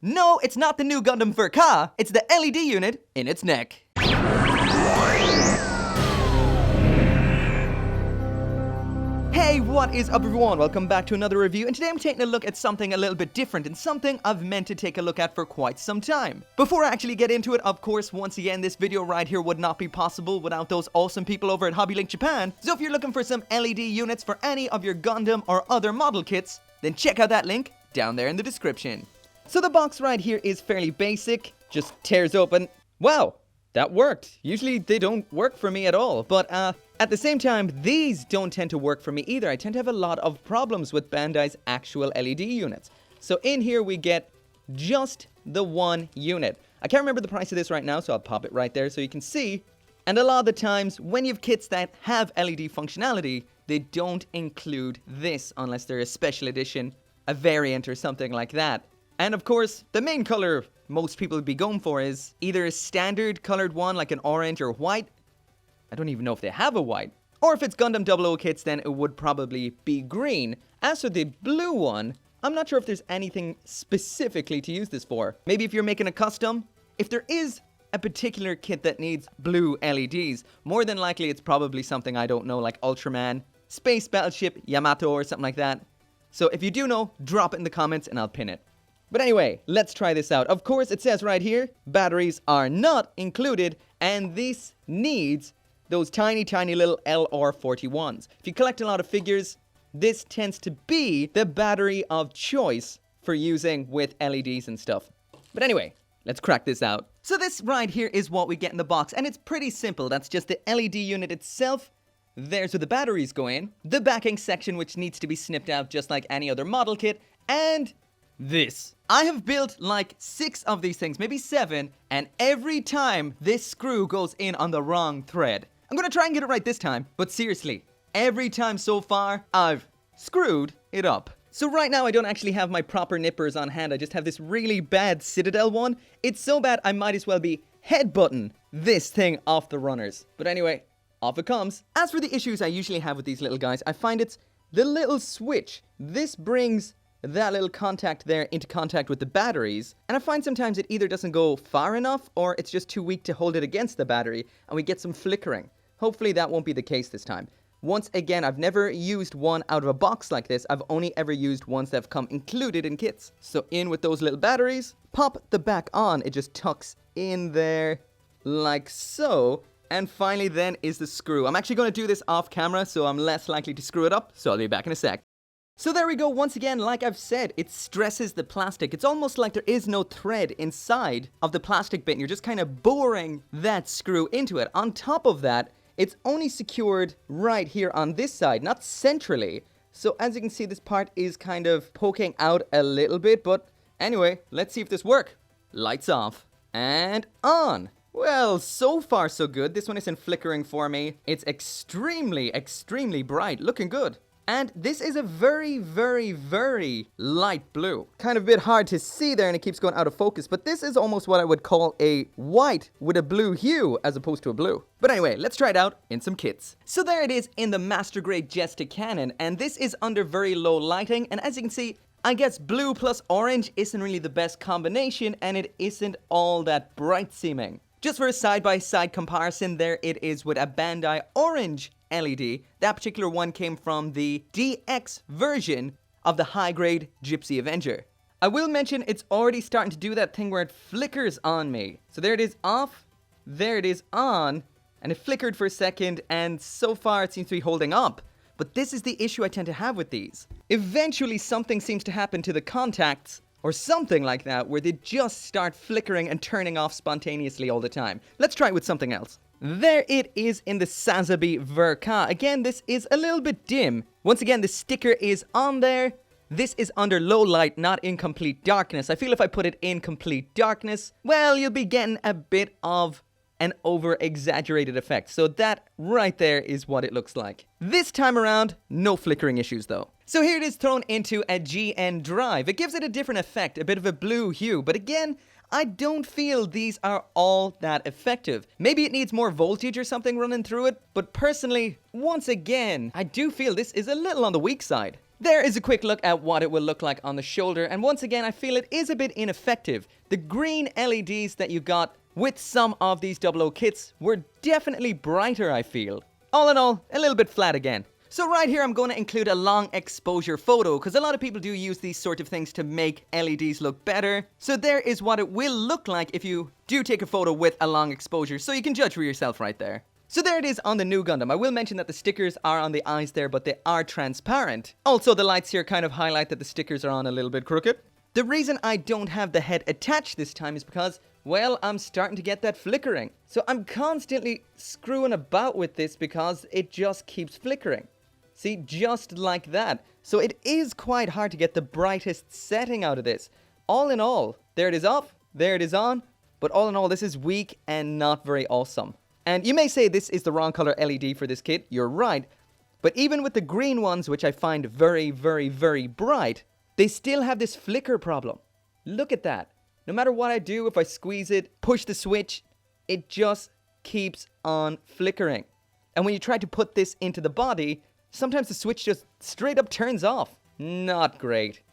No, it's not the new Gundam for Ka, it's the LED unit in its neck. Hey, what is up everyone? Welcome back to another review, and today I'm taking a look at something a little bit different and something I've meant to take a look at for quite some time. Before I actually get into it, of course, once again, this video right here would not be possible without those awesome people over at HobbyLink Japan. So if you're looking for some LED units for any of your Gundam or other model kits, then check out that link down there in the description. So the box right here is fairly basic, just tears open. Wow, that worked. Usually they don't work for me at all, but at the same time, these don't tend to work for me either. I tend to have a lot of problems with Bandai's actual LED units. So in here we get just the one unit. I can't remember the price of this right now, so I'll pop it right there so you can see. And a lot of the times, when you have kits that have LED functionality, they don't include this unless they're a special edition, a variant or something like that. And of course, the main color most people would be going for is either a standard colored one like an orange or white. I don't even know if they have a white. Or if it's Gundam 00 kits, then it would probably be green. As for the blue one, I'm not sure if there's anything specifically to use this for. Maybe if you're making a custom, if there is a particular kit that needs blue LEDs, more than likely it's probably something I don't know, like Ultraman, Space Battleship, Yamato, or something like that. So if you do know, drop it in the comments and I'll pin it. But anyway, let's try this out. Of course, it says right here, batteries are not included, and this needs those tiny, tiny little LR41s. If you collect a lot of figures, this tends to be the battery of choice for using with LEDs and stuff. But anyway, let's crack this out. So this right here is what we get in the box, and it's pretty simple. That's just the LED unit itself. There's where the batteries go in, the backing section which needs to be snipped out just like any other model kit, and this. I have built like 6 of these things, maybe 7, and every time this screw goes in on the wrong thread. I'm gonna try and get it right this time, but seriously, every time so far, I've screwed it up. So right now I don't actually have my proper nippers on hand, I just have this really bad Citadel one. It's so bad I might as well be headbutting this thing off the runners. But anyway, off it comes. As for the issues I usually have with these little guys, I find it's the little switch. This brings that little contact there into contact with the batteries, and I find sometimes it either doesn't go far enough or it's just too weak to hold it against the battery and we get some flickering. Hopefully that won't be the case this time. Once again, I've never used one out of a box like this. I've only ever used ones that have come included in kits. So in with those little batteries, pop the back on, it just tucks in there like so. And finally then is the screw. I'm actually going to do this off camera so I'm less likely to screw it up, so I'll be back in a sec. So there we go, once again, like I've said, it stresses the plastic. It's almost like there is no thread inside of the plastic bit, and you're just kind of boring that screw into it. On top of that, it's only secured right here on this side, not centrally. So as you can see, this part is kind of poking out a little bit, but anyway, let's see if this works. Lights off and on. Well, so far so good. This one isn't flickering for me. It's extremely, extremely bright, looking good. And this is a very, very, very light blue. Kind of a bit hard to see there and it keeps going out of focus, but this is almost what I would call a white with a blue hue as opposed to a blue. But anyway, let's try it out in some kits. So there it is in the Master Grade Jester Cannon, and this is under very low lighting, and as you can see, I guess blue plus orange isn't really the best combination, and it isn't all that bright seeming. Just for a side-by-side comparison, there it is with a Bandai orange LED. That particular one came from the DX version of the high-grade Gypsy Avenger. I will mention it's already starting to do that thing where it flickers on me. So there it is off, there it is on, and it flickered for a second, and so far it seems to be holding up. But this is the issue I tend to have with these. Eventually something seems to happen to the contacts, or something like that, where they just start flickering and turning off spontaneously all the time. Let's try it with something else. There it is in the Sazabi Verka. Again, this is a little bit dim. Once again, the sticker is on there. This is under low light, not in complete darkness. I feel if I put it in complete darkness, well, you'll be getting a bit of an over-exaggerated effect. So that right there is what it looks like. This time around, no flickering issues though. So here it is thrown into a GN drive. It gives it a different effect, a bit of a blue hue, but again, I don't feel these are all that effective. Maybe it needs more voltage or something running through it, but personally, once again, I do feel this is a little on the weak side. There is a quick look at what it will look like on the shoulder, and once again I feel it is a bit ineffective. The green LEDs that you got with some of these 00 kits were definitely brighter, I feel. All in all, a little bit flat again. So right here I'm going to include a long exposure photo, because a lot of people do use these sort of things to make LEDs look better. So there is what it will look like if you do take a photo with a long exposure, so you can judge for yourself right there. So there it is on the new Gundam. I will mention that the stickers are on the eyes there, but they are transparent. Also, the lights here kind of highlight that the stickers are on a little bit crooked. The reason I don't have the head attached this time is because, well, I'm starting to get that flickering. So I'm constantly screwing about with this because it just keeps flickering. See, just like that. So it is quite hard to get the brightest setting out of this. All in all, there it is off, there it is on, but all in all, this is weak and not very awesome. And you may say this is the wrong color LED for this kit. You're right. But even with the green ones, which I find very, very, very bright, they still have this flicker problem. Look at that. No matter what I do, if I squeeze it, push the switch, it just keeps on flickering. And when you try to put this into the body, sometimes the switch just straight up turns off. Not great.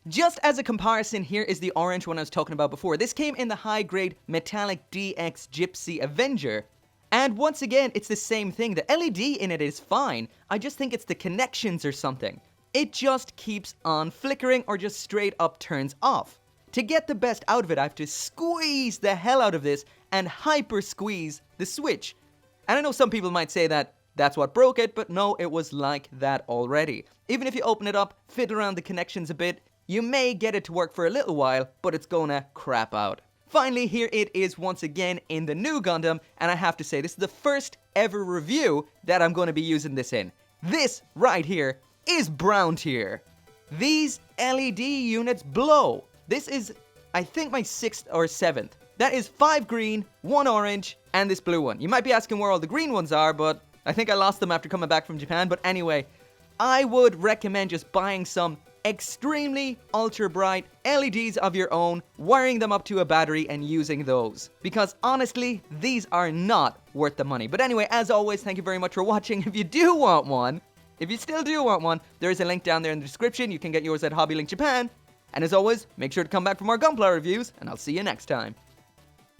Just as a comparison, here is the orange one I was talking about before. This came in the high-grade metallic DX Gypsy Avenger. And once again, it's the same thing. The LED in it is fine. I just think it's the connections or something. It just keeps on flickering or just straight up turns off. To get the best out of it, I have to squeeze the hell out of this and hyper squeeze the switch. And I know some people might say that that's what broke it, but no, it was like that already. Even if you open it up, fiddle around the connections a bit, you may get it to work for a little while, but it's gonna crap out. Finally, here it is once again in the new Gundam, and I have to say, this is the first ever review that I'm going to be using this in. This right here is brown tier. These LED units blow. This is, I think, my 6th or 7th. That is 5 green, 1 orange, and this blue one. You might be asking where all the green ones are, but I think I lost them after coming back from Japan. But anyway, I would recommend just buying some extremely ultra bright LEDs of your own, wiring them up to a battery and using those. Because honestly, these are not worth the money. But anyway, as always, thank you very much for watching. If you do want one, if you still do want one, there is a link down there in the description. You can get yours at Hobby Link Japan. And as always, make sure to come back for more Gunpla reviews, and I'll see you next time.